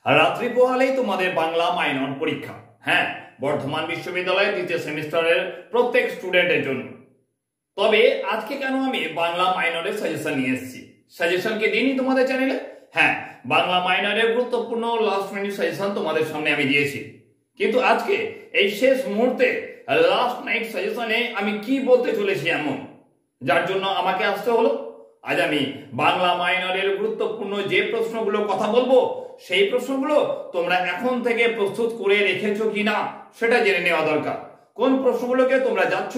আর রাত্রি পোহালেই তোমাদের বাংলা মাইনর পরীক্ষা। হ্যাঁ, বর্ধমান বিশ্ববিদ্যালয়ের দ্বিতীয় সেমিস্টারের প্রত্যেক স্টুডেন্টের জন্য। তবে আজকে কেন আমি বাংলা মাইনরের সাজেশন নিয়ে এসেছি? সাজেশন কি দিইনি তোমাদের চ্যানেলে? হ্যাঁ, বাংলা মাইনরের গুরুত্বপূর্ণ লাস্ট মিনিট সাজেশন তোমাদের সামনে আমি দিয়েছি। কিন্তু আজকে এই শেষ মুহূর্তে লাস্ট নাইট সাজেশনে আমি কি বলতে চলেছি এমন, যার জন্য আমাকে আসতে হলো। আজ আমি বাংলা মাইনরের গুরুত্বপূর্ণ যে প্রশ্নগুলো কথা বলবো, সেই প্রশ্নগুলো তোমরা এখন থেকে প্রস্তুত করে রেখেছো কিনা সেটা জেনে নেওয়া দরকার। কোন প্রশ্নগুলোকে তোমরা যাচ্ছ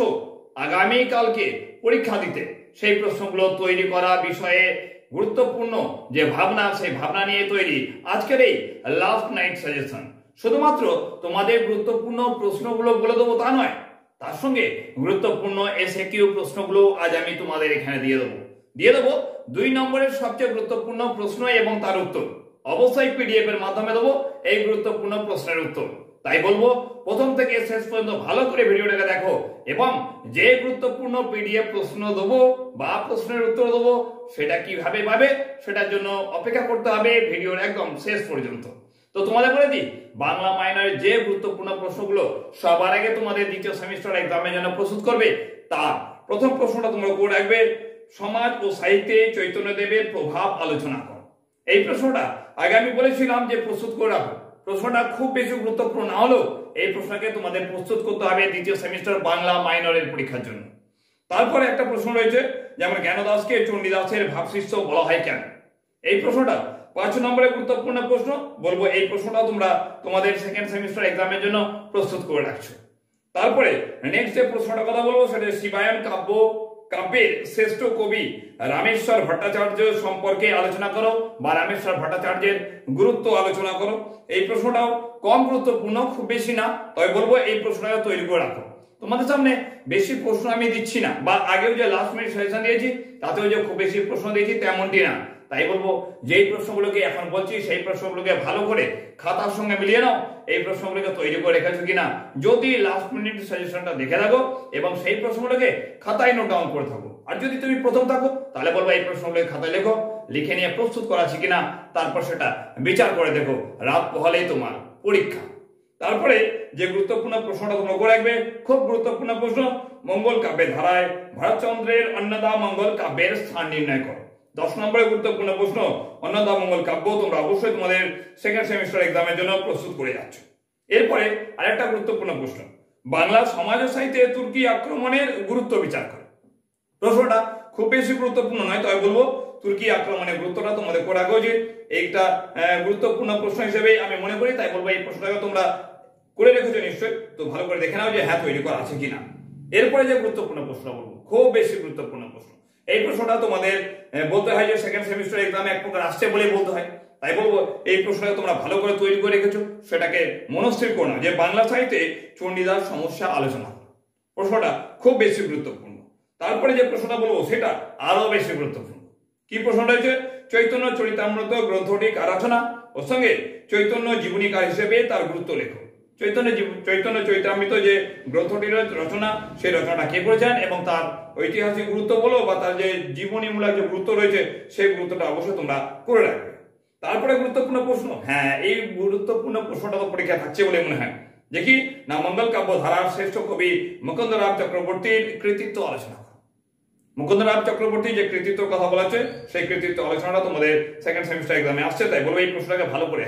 আগামী কালকে পরীক্ষা দিতে, সেই প্রশ্নগুলো তৈরি করা বিষয়ে গুরুত্বপূর্ণ যে ভাবনা, সেই ভাবনা নিয়ে তৈরি আজকের এই লাস্ট নাইট সাজেশন। শুধুমাত্র তোমাদের গুরুত্বপূর্ণ প্রশ্নগুলো বলে দেবো তা নয়, তার সঙ্গে গুরুত্বপূর্ণ এসএকিউ প্রশ্নগুলো আজ আমি তোমাদের এখানে দিয়ে দেবো 2 নম্বরের সবচেয়ে গুরুত্বপূর্ণ প্রশ্ন এবং তার উত্তর। অবশ্যই পিডিএফ এর মাধ্যমে দেবো এই গুরুত্বপূর্ণ প্রশ্নের উত্তর। তাই বলবো প্রথম থেকে শেষ পর্যন্ত ভালো করে ভিডিওটাকে দেখো, এবং যে গুরুত্বপূর্ণ পিডিএফ প্রশ্ন দেবো বা প্রশ্নের উত্তর দেবো সেটা কিভাবে পাবে সেটার জন্য অপেক্ষা করতে হবে ভিডিওর একদম শেষ পর্যন্ত। তো তোমাদের বলে দিই, বাংলা মাইনরের যে গুরুত্বপূর্ণ প্রশ্নগুলো সবার আগে তোমাদের দ্বিতীয় সেমিস্টার এক্সামের জন্য প্রস্তুত করবে, তার প্রথম প্রশ্নটা তোমরা করে রাখবে, সমাজ ও সাহিত্যে চৈতন্যদেবের প্রভাব আলোচনা করো। এই প্রশ্নটা আগে আমি বলেছিলাম যে প্রস্তুত করে রাখো। প্রশ্নটা খুব বেশি গুরুত্বপূর্ণ না হলেও এই প্রশ্নকে তোমাদের প্রস্তুত করতে হবে দ্বিতীয় সেমিস্টার বাংলা মাইনরের পরীক্ষার জন্য। তারপরে একটা প্রশ্ন রয়েছে, যেমন জ্ঞানদাসকে চণ্ডীদাসের ভাবশিষ্য বলা হয় কেন? এই প্রশ্নটা 5 নম্বরের গুরুত্বপূর্ণ প্রশ্ন বলবো। এই প্রশ্নটা তোমরা তোমাদের সেকেন্ড সেমিস্টার এক্সামের জন্য প্রস্তুত করে রাখছো। তারপরে নেক্সট যে প্রশ্নটা কথা বলবো সেটা শিবায়ন কাব্যের শ্রেষ্ঠ কবি রামেশ্বর ভট্টাচার্য সম্পর্কে আলোচনা করো, বা রামেশ্বর ভট্টাচার্যের গুরুত্ব আলোচনা করো। এই প্রশ্নটাও কম গুরুত্বপূর্ণ, খুব বেশি না, তবে বলবো এই প্রশ্নটা তৈরি করে রাখো। তোমাদের সামনে বেশি প্রশ্ন আমি দিচ্ছি না, বা আগেও যে লাস্ট মিনিট সাজেশন দিয়েছি তাতেও যে খুব বেশি প্রশ্ন দিয়েছি তেমনটি না। তাই বলবো যেই প্রশ্নগুলোকে এখন বলছি সেই প্রশ্নগুলোকে ভালো করে খাতার সঙ্গে মিলিয়ে নাও, এই প্রশ্নগুলোকে তৈরি করে রেখেছো কিনা। যদি লাস্ট মিনিট সাজেশনটা দেখে থাকো এবং সেই প্রশ্নগুলোকে খাতায় নোট ডাউন করে থাকো, আর যদি তুমি প্রথম থাকো তাহলে বলবো এই প্রশ্নগুলোকে খাতায় লেখো, লিখে নিয়ে প্রস্তুত করা আছে কিনা তারপর সেটা বিচার করে দেখো। রাত পোহালেই তোমার পরীক্ষা। তারপরে যে গুরুত্বপূর্ণ প্রশ্নটা তোমরা করে রাখবে, খুব গুরুত্বপূর্ণ প্রশ্ন, মঙ্গল কাব্যের ধারায় ভরতচন্দ্রের অন্নদা মঙ্গল কাব্যের স্থান নির্ণয় করো। 10 নম্বরের গুরুত্বপূর্ণ প্রশ্ন, অন্নদা মঙ্গল কাব্য তোমরা অবশ্যই তোমাদের সেকেন্ড সেমিস্টার এক্সামের জন্য প্রস্তুত করে যাচ্ছ। এরপরে আরেকটা গুরুত্বপূর্ণ প্রশ্ন, বাংলা সমাজ ও সাহিত্যে তুর্কি আক্রমণের গুরুত্ব বিচার করো। প্রশ্নটা খুব বেশি গুরুত্বপূর্ণ নয়, তবে বলবো তুর্কি আক্রমণের গুরুত্বটা তোমাদের করে রাখো, যে এইটা গুরুত্বপূর্ণ প্রশ্ন হিসেবে আমি মনে করি। তাই বলবো এই প্রশ্নটাকে তোমরা করে রেখেছো নিশ্চয়ই, তো ভালো করে দেখে নাও যে হ্যাঁ তৈরি করা আছে কিনা। এরপরে যে গুরুত্বপূর্ণ প্রশ্ন বলবো, খুব বেশি গুরুত্বপূর্ণ প্রশ্ন, এই প্রশ্নটা তোমাদের বলতে হয় যে সেকেন্ড সেমিস্টার এক্সামে এক প্রকার আসছে বলেই বলতে হয়। তাই বলবো এই প্রশ্নটাকে তোমরা ভালো করে তৈরি করে রেখেছো, সেটাকে মনস্থির করো না যে বাংলা সাহিত্যে চণ্ডীদাস সমস্যা আলোচনা করো। প্রশ্নটা খুব বেশি গুরুত্বপূর্ণ। তারপরে যে প্রশ্নটা বলবো সেটা আরো বেশি গুরুত্বপূর্ণ। কি প্রশ্নটা হচ্ছে, চৈতন্য চরিতামৃত গ্রন্থটি কার রচনা? ওর সঙ্গে চৈতন্য জীবনীকার হিসেবে তার গুরুত্ব লেখো। চৈতন্য চরিতামৃত যে গ্রন্থটির রচনা, সেই রচনাটা কে করেছেন এবং তার ঐতিহাসিক গুরুত্ব বলো বা তার যে জীবনীমূলক যে গুরুত্ব রয়েছে সেই গুরুত্বটা অবশ্যই তোমরা করে রাখবে। তারপরে গুরুত্বপূর্ণ প্রশ্ন, হ্যাঁ এই গুরুত্বপূর্ণ প্রশ্নটা তো পরীক্ষা থাকছে বলে মনে হয়, দেখি না, মঙ্গল কাব্য ধারার শ্রেষ্ঠ কবি মুকুন্দরাম চক্রবর্তীর কৃতিত্ব আলোচনা করো। মুকুন্দরাম চক্রবর্তী যে কৃতিত্বের কথা বলা হচ্ছে সেই কৃতিত্ব আলোচনাটা তোমাদের সেকেন্ড সেমিস্টার এক্সামে আসছে। তাই বলবো এই প্রশ্নটাকে ভালো করে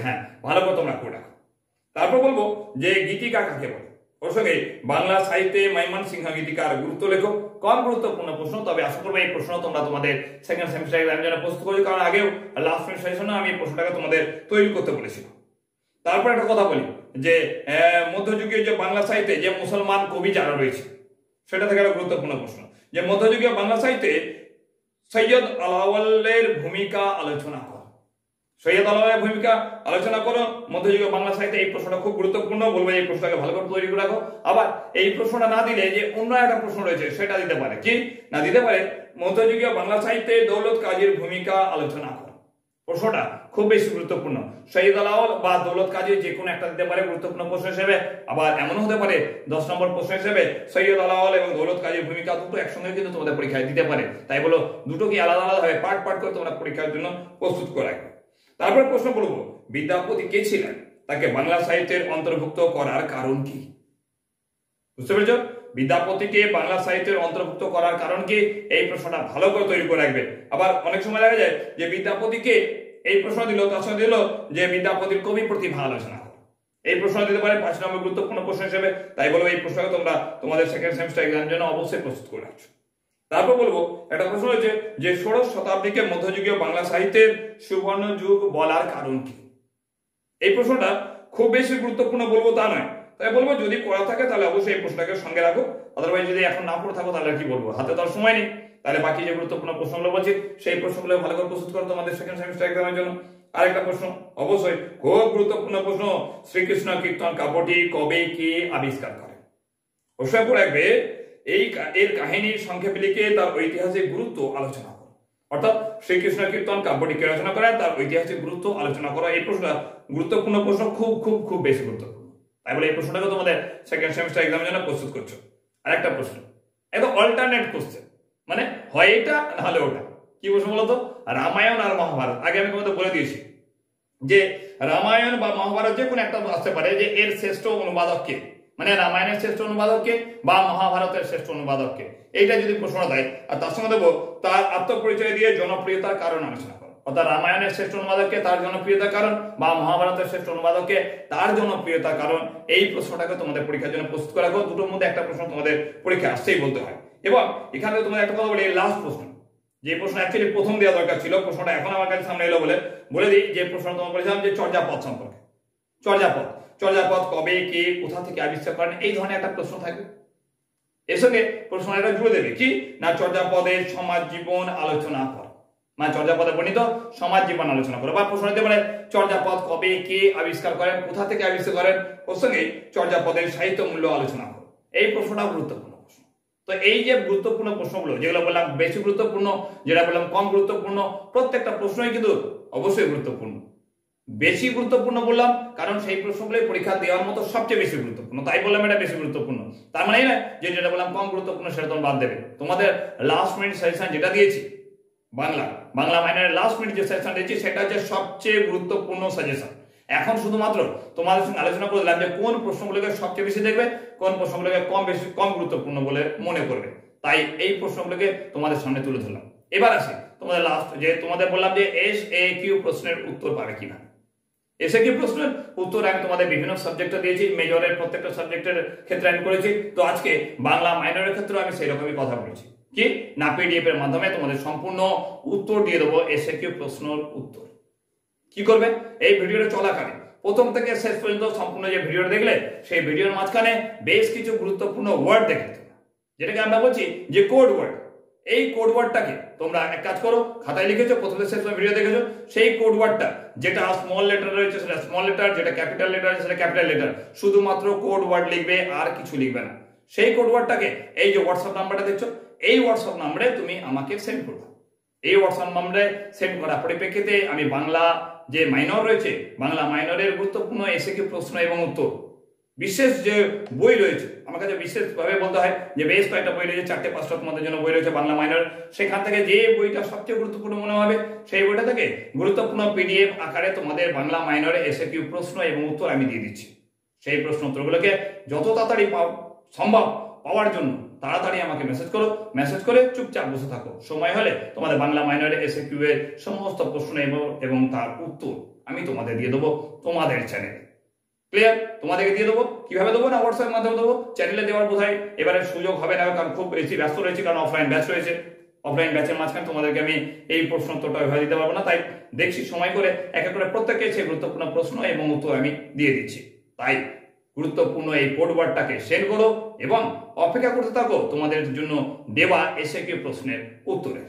তোমরা করে রাখো। তারপর বলবো যে গীতিকা কাকে বলে, ওর সঙ্গে বাংলা সাহিত্যে ময়মনসিংহ গীতিকার গুরুত্ব লেখো। কম গুরুত্বপূর্ণ প্রশ্ন, তবে আশা করবো এই প্রশ্ন তোমরা তোমাদের সেকেন্ড সেমিস্টার এক্সামের জন্য প্রস্তুত করছো, কারণ আগেও লাস্ট মিনিট সেশনে আমি এই প্রশ্নটাকে তোমাদের তৈরি করতে বলেছিলাম। তারপর একটা কথা বলি যে মধ্যযুগীয় যে বাংলা সাহিত্যে যে মুসলমান কবি যারা রয়েছে সেটা থেকে একটা গুরুত্বপূর্ণ প্রশ্ন, যে মধ্যযুগীয় বাংলা সাহিত্যে সৈয়দ আলাওলের ভূমিকা আলোচনা করো। সৈয়দ আলাওলের ভূমিকা আলোচনা করো মধ্যযুগীয় বাংলা সাহিত্যে। এই প্রশ্নটা খুব গুরুত্বপূর্ণ, বলবো এই প্রশ্নটাকে ভালো করে তৈরি করে রাখো। আবার এই প্রশ্নটা না দিলে যে অন্য একটা প্রশ্ন রয়েছে সেটা দিতে পারে, কি না দিতে পারে, মধ্যযুগীয় বাংলা সাহিত্যে দৌলত কাজীর ভূমিকা আলোচনা করো। প্রশ্নটা খুব বেশি গুরুত্বপূর্ণ, সৈয়দ আলাওল বা দৌলত কাজী যে কোনো একটা দিতে পারে গুরুত্বপূর্ণ প্রশ্ন হিসেবে। আবার এমন হতে পারে 10 নম্বর প্রশ্ন হিসেবে সৈয়দ আলাওল এবং দৌলত কাজীর ভূমিকা দুটো একসঙ্গে কিন্তু তোমাদের পরীক্ষায় দিতে পারে। তাই বলো দুটো কি আলাদা আলাদা ভাবে পার্ট করে তোমরা পরীক্ষার জন্য প্রস্তুত করে রাখবে। তারপরে প্রশ্ন বলবো বিদ্যাপতি কে ছিলেন, তাকে বাংলা সাহিত্যের অন্তর্ভুক্ত করার কারণ কি? বুঝতে পেরেছ? বিদ্যাপতিকে বাংলা সাহিত্যের অন্তর্ভুক্ত করার কারণ কি, এই প্রশ্নটা ভালো করে তৈরি করে রাখবে। আবার অনেক সময় দেখা যায় যে বিদ্যাপতিকে এই প্রশ্ন দিল, তার সঙ্গে দিল যে বিদ্যাপতির কবি প্রতিভা আলোচনা করো। এই প্রশ্ন দিতে পারে 5 নম্বর গুরুত্বপূর্ণ প্রশ্ন হিসেবে। তাই বলবো এই প্রশ্নকে তোমরা তোমাদের সেকেন্ড সেমিস্টার এক্সামের জন্য অবশ্যই প্রস্তুত করে রাখছো। তারপর বলবো একটা প্রশ্ন হচ্ছে যে ষোড়শ শতাব্দীকে মধ্যযুগীয় বাংলা সাহিত্যের সুবর্ণ যুগ বলার কারণ কি? এই প্রশ্নটা খুব বেশি গুরুত্বপূর্ণ বলবো তা নয়, তাই বলবো যদি পড়া থাকে তাহলে অবশ্যই এই প্রশ্নটাকে সঙ্গে রাখো। আদারওয়াইজ যদি এখন না পড়ে থাকো তাহলে কি বলবো, হাতে তো আর সময় নেই। তাহলে বাকি যে গুরুত্বপূর্ণ প্রশ্নগুলো বলছি সেই প্রশ্নগুলো ভালো করে প্রস্তুত করো তোমাদের সেকেন্ড সেমিস্টার এক্সামের জন্য। আরেকটা প্রশ্ন অবশ্যই খুব গুরুত্বপূর্ণ প্রশ্ন, শ্রীকৃষ্ণ কীর্তন কাব্যটি কবে কে আবিষ্কার করেন? অবশ্যই পড়ে রাখবে এর কাহিনীর সংক্ষেপে লিখে তার ঐতিহাসিক গুরুত্ব আলোচনা করো। অর্থাৎ শ্রীকৃষ্ণ কীর্তন কাব্যটি কে রচনা করেন তার ঐতিহাসিক গুরুত্ব আলোচনা করো। এই প্রশ্নটা গুরুত্বপূর্ণ প্রশ্ন, খুব খুব খুব বেশি গুরুত্বপূর্ণ। তাই বলে এই প্রশ্নটাকে তোমাদের সেকেন্ড সেমিস্টার এক্সামের জন্য প্রস্তুত করছো। আরেকটা প্রশ্ন একদম অল্টারনেট কোশ্চেন, মানে হয় এটা নাহলে ওটা। কি প্রশ্ন বলতো? রামায়ণ আর মহাভারত। আগে আমি তোমাদের বলে দিয়েছি যে রামায়ণ বা মহাভারত যে কোনো একটা আসতে পারে যে এর শ্রেষ্ঠ অনুবাদক কে, মানে রামায়ণের শ্রেষ্ঠ অনুবাদক কে বা মহাভারতের শ্রেষ্ঠ অনুবাদক কে, এইটা যদি প্রশ্ন দেয় আর তার সঙ্গে দেবো তার আত্মপরিচয় দিয়ে জনপ্রিয়তার কারণ আলোচনা করো। অর্থাৎ রামায়ণের শ্রেষ্ঠ অনুবাদককে তার জনপ্রিয়তার কারণ বা মহাভারতের শ্রেষ্ঠ অনুবাদককে তার জনপ্রিয়তার কারণ, এই প্রশ্নটাকে তোমাদের পরীক্ষার জন্য প্রস্তুত করা হোক। দুটোর মধ্যে একটা প্রশ্ন তোমাদের পরীক্ষা আসতেই বলতে হয়। এবং এখানে তোমাদের একটা কথা বলি, লাস্ট প্রশ্ন যে প্রশ্ন অ্যাকচুয়ালি প্রথম দেওয়া দরকার ছিল, প্রশ্নটা এখন আমার কাছে সামনে এলো বলে দিই যে প্রশ্ন তোমাকে বলেছিলাম যে চর্যাপদ সম্পর্কে। চর্যাপদ কবে কে কোথা থেকে আবিষ্কার করেন, এই ধরনের একটা প্রশ্ন থাকবে। এর সঙ্গে প্রশ্নটা জুড়ে দেবে কি না, চর্যাপদের সমাজ জীবন আলোচনা করো, মানে চর্যাপদে বর্ণিত সমাজ জীবন আলোচনা করো। বা প্রশ্ন দিতে পারে চর্যাপদ কবে কে আবিষ্কার করেন, কোথা থেকে আবিষ্কার করেন, ওর সঙ্গে চর্যাপদের সাহিত্য মূল্য আলোচনা করো। এই প্রশ্নটা গুরুত্বপূর্ণ প্রশ্ন। তো এই যে গুরুত্বপূর্ণ প্রশ্নগুলো যেগুলো বললাম বেশি গুরুত্বপূর্ণ, যেটা বললাম কম গুরুত্বপূর্ণ, প্রত্যেকটা প্রশ্নই কিন্তু অবশ্যই গুরুত্বপূর্ণ। বেশি গুরুত্বপূর্ণ বললাম কারণ সেই প্রশ্নগুলো পরীক্ষা দেওয়ার মতো সবচেয়ে বেশি গুরুত্বপূর্ণ, তাই বললাম এটা বেশি গুরুত্বপূর্ণ। তার মানে না যে যেটা বললাম কম গুরুত্বপূর্ণ সেটা তোমরা বাদ দেবে। তোমাদের লাস্ট মিনিট সাজেশন যেটা দিয়েছি বাংলা মাইনরের লাস্ট মিনিট যে সাজেশন দিয়েছি সেটা হচ্ছে সবচেয়ে গুরুত্বপূর্ণ সাজেশন। এখন শুধুমাত্র তোমাদের সঙ্গে আলোচনা করে দিলাম যে কোন প্রশ্নগুলোকে সবচেয়ে বেশি দেখবে, কোন প্রশ্নগুলোকে কম গুরুত্বপূর্ণ বলে মনে করবে। তাই এই প্রশ্নগুলোকে তোমাদের সামনে তুলে ধরলাম। এবার আসি তোমাদের লাস্ট যে তোমাদের বললাম যে SAQ প্রশ্নের উত্তর পাবে কিনা। SAQ প্রশ্নের উত্তর আমি তোমাদের বিভিন্ন সাবজেক্টে দিয়েছি, মেজরের প্রত্যেকটা সাবজেক্টের ক্ষেত্রে আমি করেছি। তো আজকে বাংলা মাইনরের ক্ষেত্রে আমি সেই রকমই কথা বলেছি কি না, PDF এর মাধ্যমে তোমাদের সম্পূর্ণ উত্তর দিয়ে দেবো। SAQ প্রশ্নের উত্তর কি করবে, এই ভিডিওটা চলাকালীন প্রথম থেকে শেষ পর্যন্ত সম্পূর্ণ যে ভিডিওটা দেখলে সেই ভিডিওর মাঝখানে বেশ কিছু গুরুত্বপূর্ণ ওয়ার্ড দেখে, যেটাকে আমরা বলছি যে কোড ওয়ার্ড। এই কোড ওয়ার্ডটাকে তোমরা এক কাজ করো, খাতায় লিখেছো, প্রথমে শেষ ভিডিও দেখেছো, সেই কোড ওয়ার্ডটা যেটা স্মল লেটার রয়েছে সেটা স্মল লেটার, যেটা ক্যাপিটাল লেটার আছে সেটা ক্যাপিটাল লেটার, শুধুমাত্র কোড ওয়ার্ড লিখবে আর কিছু লিখবে না। সেই কোড ওয়ার্ডটাকে এই যে হোয়াটসঅ্যাপ নাম্বারটা দেখছো, এই হোয়াটসঅ্যাপ নাম্বারে তুমি আমাকে সেন্ড করবে। এই হোয়াটসঅ্যাপ নাম্বারে সেন্ড করার পরিপ্রেক্ষিতে আমি বাংলা যে মাইনর রয়েছে, বাংলা মাইনরের গুরুত্বপূর্ণ SAQ প্রশ্ন এবং উত্তর, বিশেষ যে বই রয়েছে, আমার কাছে বিশেষভাবে বলতে হয় যে বেশ কয়েকটা বই রয়েছে, 4-5টা তোমাদের জন্য বই রয়েছে বাংলা মাইনর, সেখান থেকে যে বইটা সবচেয়ে গুরুত্বপূর্ণ মনে হবে সেই বইটা থেকে গুরুত্বপূর্ণ PDF আকারে তোমাদের বাংলা মাইনরে SAQ প্রশ্ন এবং উত্তর আমি দিয়ে দিচ্ছি। সেই প্রশ্ন উত্তরগুলোকে যত তাড়াতাড়ি সম্ভব পাওয়ার জন্য তাড়াতাড়ি আমাকে মেসেজ করো, মেসেজ করে চুপচাপ বসে থাকো। সময় হলে তোমাদের বাংলা মাইনরে SAQ এর সমস্ত প্রশ্ন এবং তার উত্তর আমি তোমাদের দিয়ে দেবো তোমাদের চ্যানেলে। ক্লিয়ার? তোমাদেরকে দিয়ে দেবো। কিভাবে দেবো না, হোয়াটসঅ্যাপের মাধ্যমে দেবো। চ্যানেলে দেওয়ার বোধহয় এবারে সুযোগ হবে না, কারণ খুব বেশি ব্যস্ত রয়েছে, কারণ অফলাইন ব্যাচ রয়েছে। অফলাইন ব্যাচের মাঝখানে তোমাদেরকে আমি এই প্রশ্ন উত্তরটা ওইভাবে দিতে পারবো না, তাই দেখছি সময় করে এক এক করে প্রত্যেককে সেই গুরুত্বপূর্ণ প্রশ্ন এবং উত্তর আমি দিয়ে দিচ্ছি। তাই গুরুত্বপূর্ণ এই কোড ওয়ার্ডটাকে সেন্ড করো এবং অপেক্ষা করতে থাকো তোমাদের জন্য দেওয়া SAQ প্রশ্নের উত্তরের।